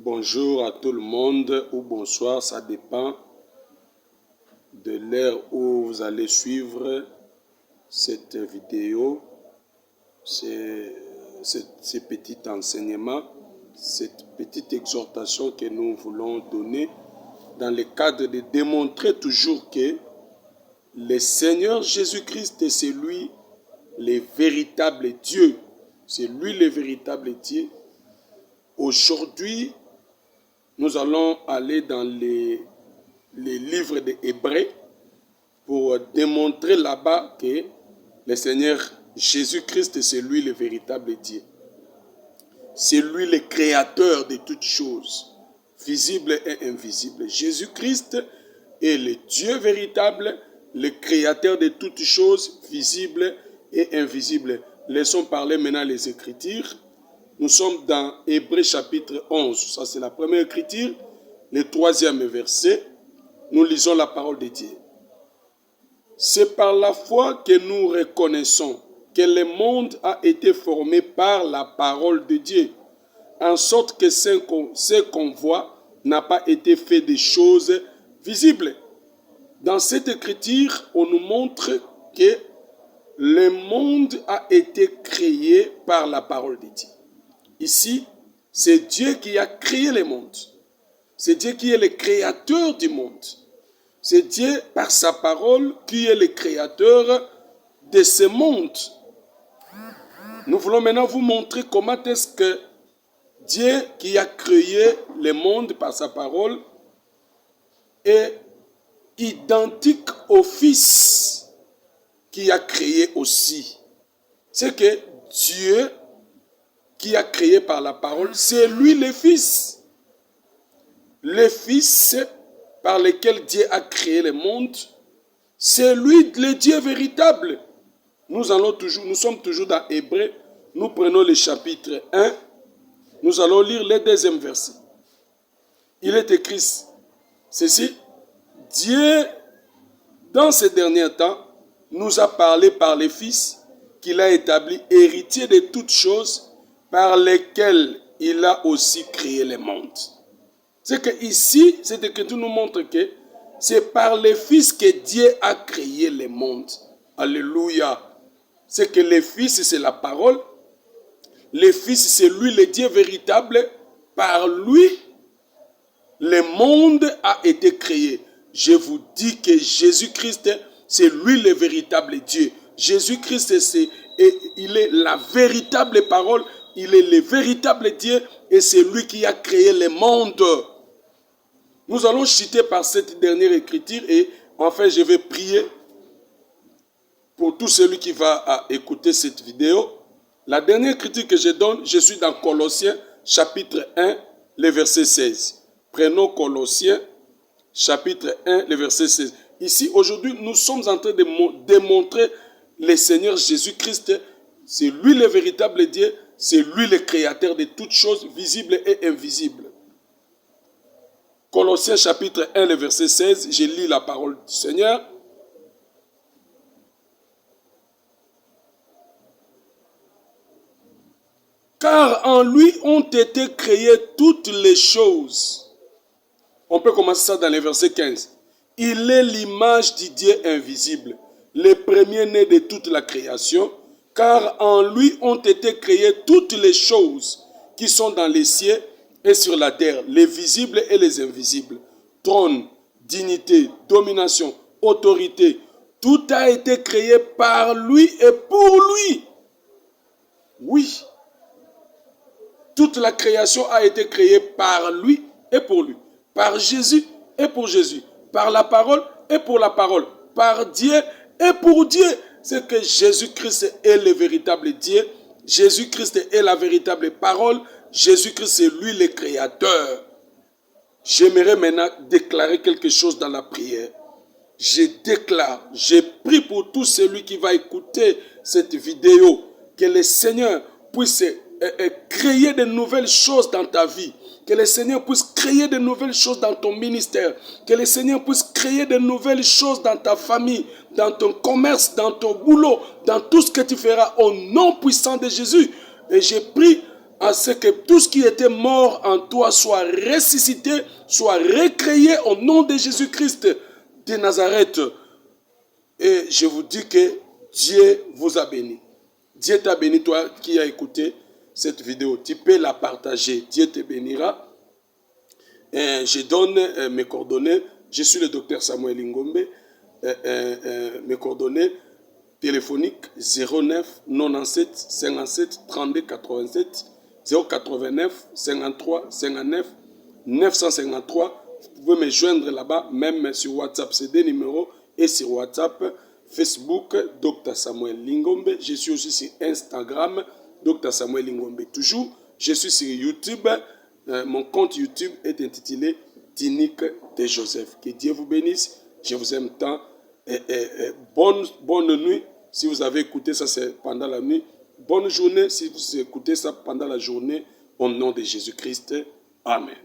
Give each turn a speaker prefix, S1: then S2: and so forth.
S1: Bonjour à tout le monde ou bonsoir, ça dépend de l'heure où vous allez suivre cette vidéo, ce petit enseignement, cette petite exhortation que nous voulons donner dans le cadre de démontrer toujours que le Seigneur Jésus-Christ, c'est lui le véritable Dieu. C'est lui le véritable Dieu. Aujourd'hui, nous allons aller dans les livres des Hébreux pour démontrer là-bas que le Seigneur Jésus-Christ, c'est lui le véritable Dieu. C'est lui le créateur de toutes choses, visibles et invisibles. Jésus-Christ est le Dieu véritable, le créateur de toutes choses, visibles et invisibles. Laissons parler maintenant les Écritures. Nous sommes dans Hébreux chapitre 11. Ça, c'est la première écriture. Le troisième verset. Nous lisons la parole de Dieu. C'est par la foi que nous reconnaissons que le monde a été formé par la parole de Dieu, en sorte que ce qu'on voit n'a pas été fait de choses visibles. Dans cette écriture, on nous montre que le monde a été créé par la parole de Dieu. Ici, c'est Dieu qui a créé le monde. C'est Dieu qui est le créateur du monde. C'est Dieu, par sa parole, qui est le créateur de ce monde. Nous voulons maintenant vous montrer comment est-ce que Dieu, qui a créé le monde par sa parole, est identique au Fils qui a créé aussi. C'est que Dieu, qui a créé par la parole, c'est lui le Fils. Le Fils par lequel Dieu a créé le monde, c'est lui le Dieu véritable. Nous sommes toujours dans Hébreux, nous prenons le chapitre 1, nous allons lire le deuxième verset. Il est écrit ceci: Dieu, dans ces derniers temps, nous a parlé par le Fils qu'il a établi héritier de toutes choses, par lesquelles il a aussi créé le monde. C'est que ici, cette écriture nous montre que c'est par le Fils que Dieu a créé le monde. Alléluia. C'est que le Fils, c'est la parole. Le Fils, c'est lui le Dieu véritable. Par lui, le monde a été créé. Je vous dis que Jésus-Christ, c'est lui le véritable Dieu. Jésus-Christ, il est la véritable parole. Il est le véritable Dieu et c'est lui qui a créé le monde. Nous allons chuter par cette dernière écriture et enfin je vais prier pour tout celui qui va écouter cette vidéo. La dernière écriture que je donne, je suis dans Colossiens chapitre 1, le verset 16. Prenons Colossiens chapitre 1, le verset 16. Ici, aujourd'hui, nous sommes en train de démontrer le Seigneur Jésus-Christ. C'est lui le véritable Dieu. C'est lui le créateur de toutes choses visibles et invisibles. Colossiens chapitre 1, le verset 16, je lis la parole du Seigneur. Car en lui ont été créées toutes les choses. On peut commencer ça dans le verset 15. Il est l'image du Dieu invisible, le premier-né de toute la création. Car en lui ont été créées toutes les choses qui sont dans les cieux et sur la terre, les visibles et les invisibles. Trône, dignité, domination, autorité, tout a été créé par lui et pour lui. Oui, toute la création a été créée par lui et pour lui. Par Jésus et pour Jésus. Par la parole et pour la parole. Par Dieu et pour Dieu. C'est que Jésus-Christ est le véritable Dieu. Jésus-Christ est la véritable parole. Jésus-Christ, c'est lui le créateur. J'aimerais maintenant déclarer quelque chose dans la prière. Je déclare, je prie pour tout celui qui va écouter cette vidéo, que le Seigneur puisse créer de nouvelles choses dans ta vie. Que le Seigneur puisse créer de nouvelles choses dans ton ministère. Que le Seigneur puisse créer de nouvelles choses dans ta famille, dans ton commerce, dans ton boulot, dans tout ce que tu feras au nom puissant de Jésus. Et je prie à ce que tout ce qui était mort en toi soit ressuscité, soit recréé au nom de Jésus-Christ de Nazareth. Et je vous dis que Dieu vous a béni. Dieu t'a béni, toi qui as écouté cette vidéo. Tu peux la partager. Dieu te bénira. Et je donne mes coordonnées. Je suis le docteur Samuel Lingombe. Mes coordonnées téléphoniques 09 97 57 32 87 089 53 59 953. Vous pouvez me joindre là-bas, même sur WhatsApp. C'est des numéros. Et sur WhatsApp, Facebook, Dr Samuel Lingombe. Je suis aussi sur Instagram, Dr Samuel Lingombe. Toujours, je suis sur YouTube. Mon compte YouTube est intitulé Tinique de Joseph. Que Dieu vous bénisse. Je vous aime tant. Bonne nuit. Si vous avez écouté ça, c'est pendant la nuit. Bonne journée si vous écoutez ça pendant la journée. Au nom de Jésus-Christ. Amen.